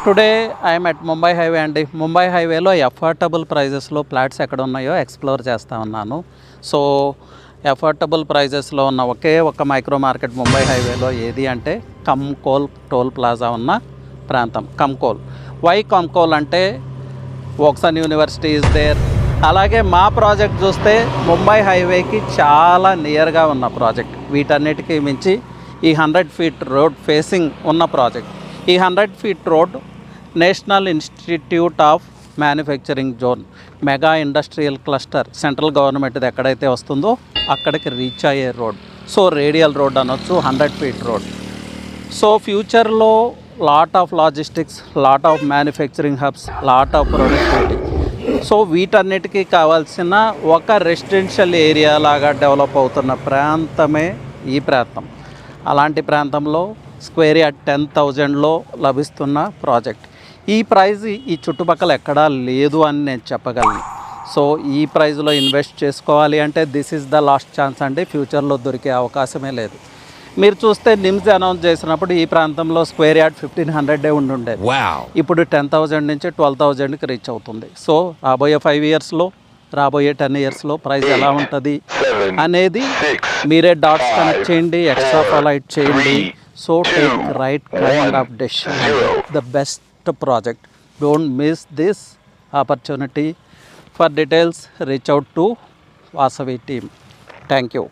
Today I'm at Mumbai highway అండి. ముంబై హైవేలో affordable ప్రైజెస్లో ఫ్లాట్స్ ఎక్కడ ఉన్నాయో ఎక్స్ప్లోర్ చేస్తూ ఉన్నాను. సో అఫోర్డబుల్ ప్రైజెస్లో ఉన్న ఒకే ఒక మైక్రో మార్కెట్ ముంబై హైవేలో ఏది అంటే కంకోల్ టోల్ ప్లాజా ఉన్న ప్రాంతం. కంకోల్. వై కంకోల్ అంటే వోక్సన్ యూనివర్సిటీ ఈజ్ దేర్. అలాగే మా ప్రాజెక్ట్ చూస్తే ముంబై హైవేకి చాలా నియర్గా ఉన్న ప్రాజెక్ట్. వీటన్నిటికీ మించి ఈ 100 ఫీట్ రోడ్ ఫేసింగ్ ఉన్న ప్రాజెక్ట్. ఈ 100 feet road national institute of manufacturing zone mega industrial cluster central గవర్నమెంట్ది ఎక్కడైతే వస్తుందో అక్కడికి రీచ్ అయ్యే రోడ్. సో రేడియల్ రోడ్ అనొచ్చు, 100 ఫీట్ రోడ్. సో ఫ్యూచర్లో lot of logistics, lot of manufacturing hubs, lot of productivity. So వీటన్నిటికీ కావాల్సిన ఒక రెసిడెన్షియల్ ఏరియా లాగా డెవలప్ అవుతున్న ప్రాంతమే ఈ ప్రాంతం. అలాంటి ప్రాంతంలో స్క్వేర్ యార్డ్ 10,000లో లభిస్తున్న ప్రాజెక్ట్. ఈ ప్రైజ్ ఈ చుట్టుపక్కల ఎక్కడా లేదు అని నేను చెప్పగలను. సో ఈ ప్రైజ్లో ఇన్వెస్ట్ చేసుకోవాలి అంటే this is the last chance అండి. ఫ్యూచర్లో దొరికే అవకాశమే లేదు. మీరు చూస్తే నిమ్స్ అనౌన్స్ చేసినప్పుడు ఈ ప్రాంతంలో స్క్వేర్ యార్డ్ 1,500 ఉండుండేది. ఇప్పుడు 10,000 నుంచి 12,000కి రీచ్ అవుతుంది. సో రాబోయే 5 ఇయర్స్లో, రాబోయే 10 ఇయర్స్లో ప్రైస్ ఎలా ఉంటుంది అనేది మీరే డాట్స్ కనెక్ట్ చేయండి, ఎక్స్ట్రా ఫాలైట్ చేయండి. So take right kind of decision. The best project. Don't miss this opportunity. For details reach out to Vasavi team. Thank you.